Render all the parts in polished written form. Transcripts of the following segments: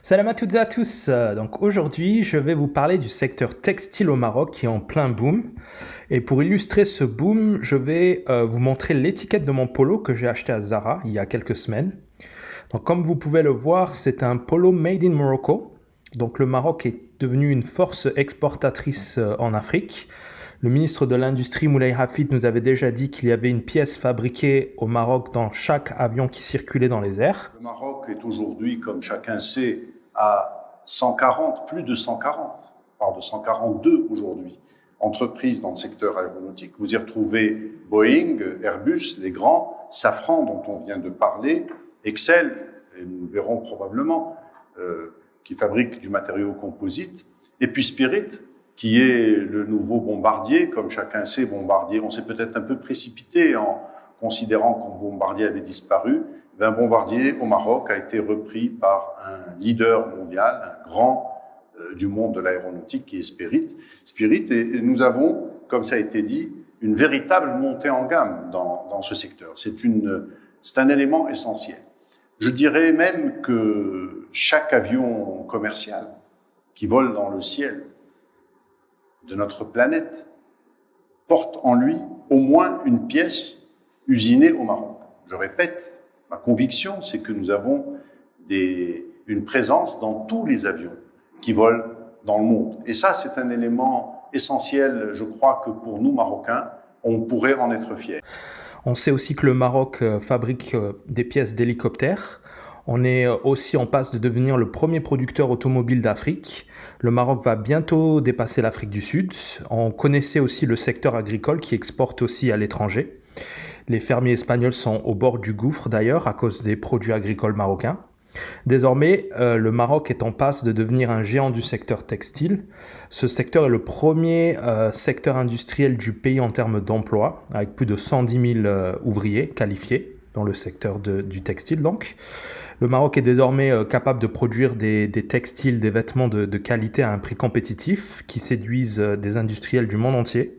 Salam à toutes et à tous. Donc aujourd'hui, je vais vous parler du secteur textile au Maroc qui est en plein boom. Et pour illustrer ce boom, je vais vous montrer l'étiquette de mon polo que j'ai acheté à Zara il y a quelques semaines. Donc comme vous pouvez le voir, c'est un polo made in Morocco. Donc le Maroc est devenu une force exportatrice en Afrique. Le ministre de l'Industrie, Moulay Hafid, nous avait déjà dit qu'il y avait une pièce fabriquée au Maroc dans chaque avion qui circulait dans les airs. Le Maroc est aujourd'hui, comme chacun sait, à 140, plus de 140, on parle de 142 aujourd'hui, entreprises dans le secteur aéronautique. Vous y retrouvez Boeing, Airbus, les grands, Safran dont on vient de parler, Excel, et nous le verrons probablement, qui fabrique du matériau composite, et puis Spirit, qui est le nouveau Bombardier. Comme chacun sait, Bombardier, on s'est peut-être un peu précipité en considérant que Bombardier avait disparu. Un Bombardier au Maroc a été repris par un leader mondial, un grand du monde de l'aéronautique qui est Spirit. Et nous avons, comme ça a été dit, une véritable montée en gamme dans ce secteur. C'est un élément essentiel. Je dirais même que chaque avion commercial qui vole dans le ciel de notre planète porte en lui au moins une pièce usinée au Maroc. Je répète, ma conviction, c'est que nous avons une présence dans tous les avions qui volent dans le monde. Et ça, c'est un élément essentiel, je crois, que pour nous, Marocains, on pourrait en être fiers. On sait aussi que le Maroc fabrique des pièces d'hélicoptères. On est aussi en passe de devenir le premier producteur automobile d'Afrique. Le Maroc va bientôt dépasser l'Afrique du Sud. On connaissait aussi le secteur agricole qui exporte aussi à l'étranger. Les fermiers espagnols sont au bord du gouffre d'ailleurs à cause des produits agricoles marocains. Désormais, le Maroc est en passe de devenir un géant du secteur textile. Ce secteur est le premier secteur industriel du pays en termes d'emploi, avec plus de 110 000 ouvriers qualifiés dans le secteur du textile donc. Le Maroc est désormais capable de produire des textiles, des vêtements de qualité à un prix compétitif qui séduisent des industriels du monde entier.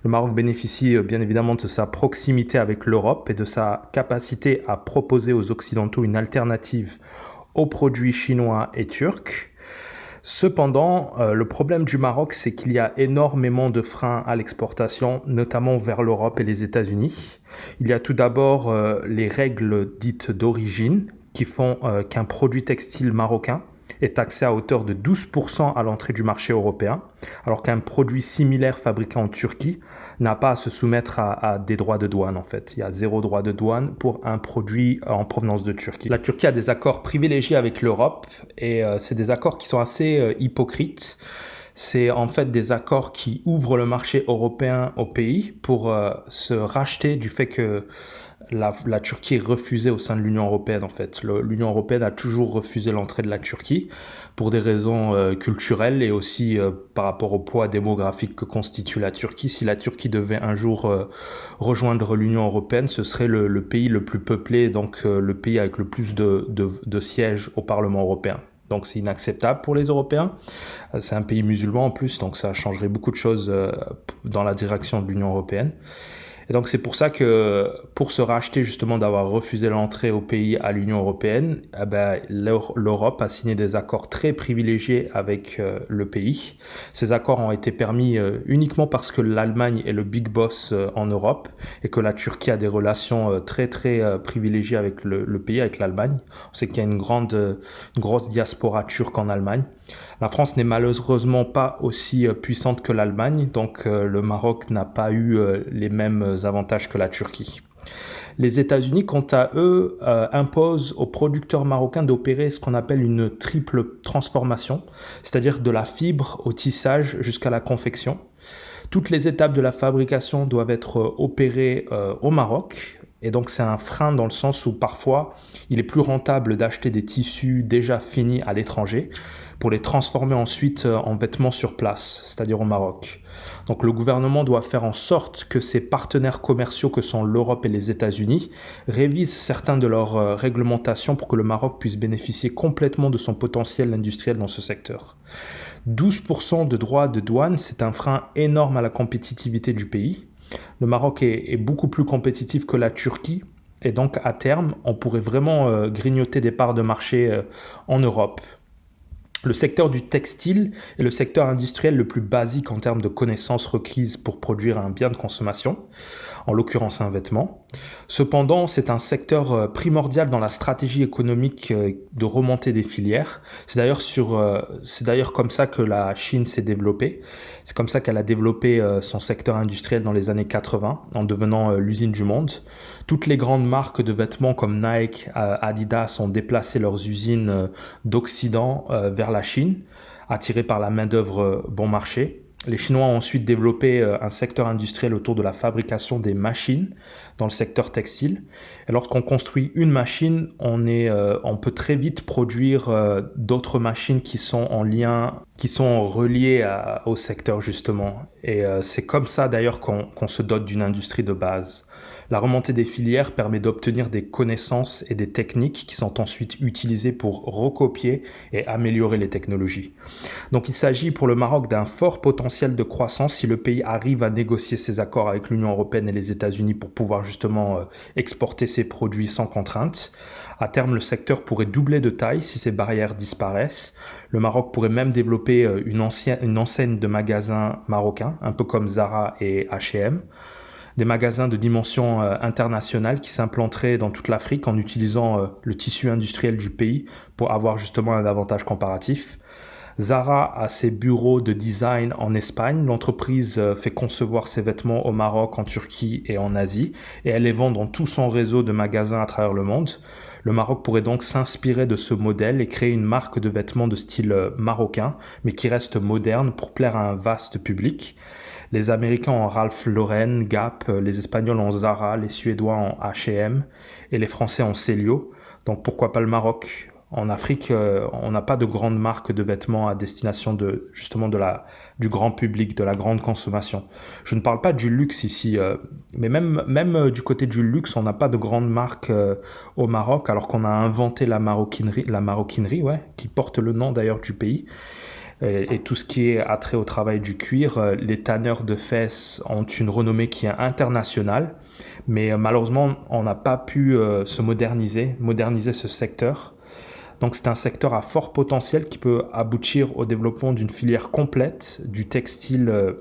Le Maroc bénéficie bien évidemment de sa proximité avec l'Europe et de sa capacité à proposer aux Occidentaux une alternative aux produits chinois et turcs. Cependant, le problème du Maroc, c'est qu'il y a énormément de freins à l'exportation, notamment vers l'Europe et les États-Unis. Il y a tout d'abord les règles dites d'origine qui font qu'un produit textile marocain est taxé à hauteur de 12% à l'entrée du marché européen, alors qu'un produit similaire fabriqué en Turquie n'a pas à se soumettre à des droits de douane en fait. Il y a 0 droit de douane pour un produit en provenance de Turquie. La Turquie a des accords privilégiés avec l'Europe et c'est des accords qui sont assez hypocrites. C'est en fait des accords qui ouvrent le marché européen au pays pour se racheter du fait que la Turquie est refusée au sein de l'Union européenne en fait. L'Union européenne a toujours refusé l'entrée de la Turquie pour des raisons culturelles et aussi par rapport au poids démographique que constitue la Turquie. Si la Turquie devait un jour rejoindre l'Union européenne, ce serait le pays le plus peuplé, donc le pays avec le plus de sièges au Parlement européen. Donc c'est inacceptable pour les Européens. C'est un pays musulman en plus, donc ça changerait beaucoup de choses dans la direction de l'Union européenne. Et donc c'est pour ça que pour se racheter justement d'avoir refusé l'entrée au pays à l'Union européenne, l'Europe a signé des accords très privilégiés avec le pays. Ces accords ont été permis uniquement parce que l'Allemagne est le big boss en Europe et que la Turquie a des relations très privilégiées avec le pays, avec l'Allemagne. On sait qu'il y a une grosse diaspora turque en Allemagne. La France n'est malheureusement pas aussi puissante que l'Allemagne, donc le Maroc n'a pas eu les mêmes avantages que la Turquie. Les États-Unis, quant à eux, imposent aux producteurs marocains d'opérer ce qu'on appelle une triple transformation, c'est-à-dire de la fibre au tissage jusqu'à la confection. Toutes les étapes de la fabrication doivent être opérées au Maroc. Et donc c'est un frein dans le sens où parfois il est plus rentable d'acheter des tissus déjà finis à l'étranger pour les transformer ensuite en vêtements sur place, c'est-à-dire au Maroc. Donc le gouvernement doit faire en sorte que ses partenaires commerciaux que sont l'Europe et les États-Unis révisent certaines de leurs réglementations pour que le Maroc puisse bénéficier complètement de son potentiel industriel dans ce secteur. 12% de droits de douane, c'est un frein énorme à la compétitivité du pays. Le Maroc est beaucoup plus compétitif que la Turquie et donc à terme, on pourrait vraiment grignoter des parts de marché en Europe. Le secteur du textile est le secteur industriel le plus basique en termes de connaissances requises pour produire un bien de consommation, en l'occurrence un vêtement. Cependant, c'est un secteur primordial dans la stratégie économique de remontée des filières. C'est d'ailleurs comme ça que la Chine s'est développée. C'est comme ça qu'elle a développé son secteur industriel dans les années 80, en devenant l'usine du monde. Toutes les grandes marques de vêtements comme Nike, Adidas ont déplacé leurs usines d'Occident vers la Chine, attirés par la main-d'œuvre bon marché. Les Chinois ont ensuite développé un secteur industriel autour de la fabrication des machines dans le secteur textile. Et lorsqu'on construit une machine, on peut très vite produire d'autres machines qui sont en lien, qui sont reliées au secteur justement. Et c'est comme ça d'ailleurs qu'on se dote d'une industrie de base. La remontée des filières permet d'obtenir des connaissances et des techniques qui sont ensuite utilisées pour recopier et améliorer les technologies. Donc il s'agit pour le Maroc d'un fort potentiel de croissance si le pays arrive à négocier ses accords avec l'Union européenne et les États-Unis pour pouvoir justement exporter ses produits sans contrainte. À terme, le secteur pourrait doubler de taille si ces barrières disparaissent. Le Maroc pourrait même développer une enseigne de magasins marocains, un peu comme Zara et H&M. Des magasins de dimension internationale qui s'implanteraient dans toute l'Afrique en utilisant le tissu industriel du pays pour avoir justement un avantage comparatif. Zara a ses bureaux de design en Espagne. L'entreprise fait concevoir ses vêtements au Maroc, en Turquie et en Asie et elle les vend dans tout son réseau de magasins à travers le monde. Le Maroc pourrait donc s'inspirer de ce modèle et créer une marque de vêtements de style marocain mais qui reste moderne pour plaire à un vaste public. Les Américains ont Ralph Lauren, Gap, les Espagnols ont Zara, les Suédois ont H&M et les Français ont Celio. Donc pourquoi pas le Maroc ? En Afrique, on n'a pas de grandes marques de vêtements à destination du grand public, de la grande consommation. Je ne parle pas du luxe ici, mais même du côté du luxe, on n'a pas de grandes marques au Maroc, alors qu'on a inventé la maroquinerie, ouais, qui porte le nom d'ailleurs du pays. Et tout ce qui est attrait au travail du cuir, les tanneurs de Fès ont une renommée qui est internationale, mais malheureusement, on n'a pas pu moderniser ce secteur. Donc c'est un secteur à fort potentiel qui peut aboutir au développement d'une filière complète, du textile,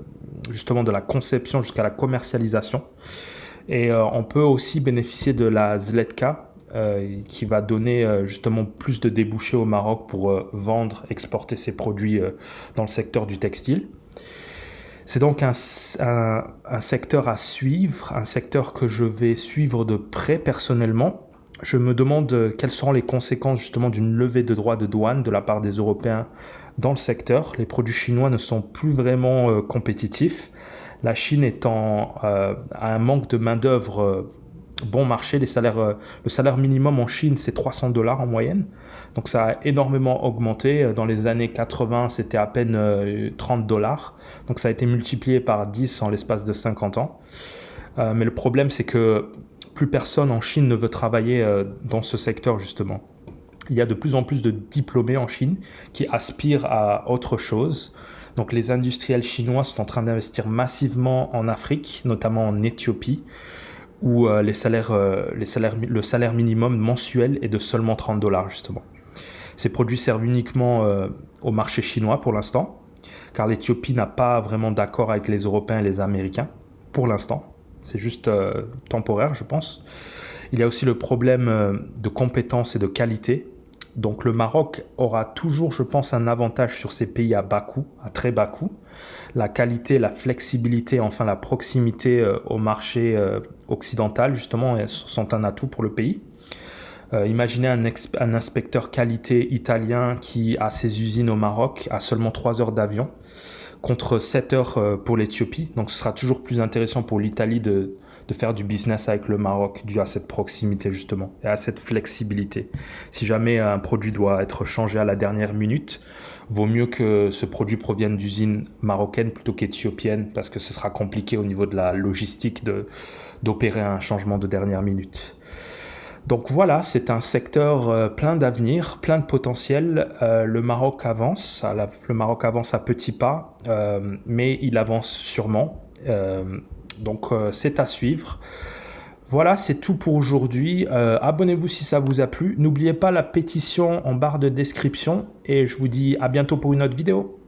justement de la conception jusqu'à la commercialisation. Et on peut aussi bénéficier de la Zletka, qui va donner justement plus de débouchés au Maroc pour vendre, exporter ses produits dans le secteur du textile. C'est donc un secteur à suivre, un secteur que je vais suivre de près personnellement. Je me demande quelles seront les conséquences justement d'une levée de droits de douane de la part des Européens dans le secteur. Les produits chinois ne sont plus vraiment compétitifs. La Chine étant à un manque de main-d'œuvre bon marché, le salaire minimum en Chine, c'est $300 en moyenne. Donc ça a énormément augmenté. Dans les années 80, c'était à peine $30. Donc ça a été multiplié par 10 en l'espace de 50 ans. Mais le problème, c'est que plus personne en Chine ne veut travailler dans ce secteur, justement. Il y a de plus en plus de diplômés en Chine qui aspirent à autre chose. Donc les industriels chinois sont en train d'investir massivement en Afrique, notamment en Éthiopie, où le salaire minimum mensuel est de seulement $30, justement. Ces produits servent uniquement au marché chinois pour l'instant, car l'Éthiopie n'a pas vraiment d'accord avec les Européens et les Américains, pour l'instant. C'est juste temporaire, je pense. Il y a aussi le problème de compétences et de qualité. Donc le Maroc aura toujours, je pense, un avantage sur ces pays à bas coût, à très bas coût. La qualité, la flexibilité, enfin la proximité au marché occidental, justement, sont un atout pour le pays. Imaginez un inspecteur qualité italien qui a ses usines au Maroc à seulement 3 heures d'avion, contre 7 heures pour l'Éthiopie. Donc ce sera toujours plus intéressant pour l'Italie de faire du business avec le Maroc dû à cette proximité justement et à cette flexibilité. Si jamais un produit doit être changé à la dernière minute, vaut mieux que ce produit provienne d'usines marocaines plutôt qu'éthiopiennes parce que ce sera compliqué au niveau de la logistique d'opérer un changement de dernière minute. Donc voilà, c'est un secteur plein d'avenir, plein de potentiel. Le Maroc avance à petits pas, mais il avance sûrement. Donc c'est à suivre. Voilà, c'est tout pour aujourd'hui. Abonnez-vous si ça vous a plu. N'oubliez pas la pétition en barre de description et je vous dis à bientôt pour une autre vidéo.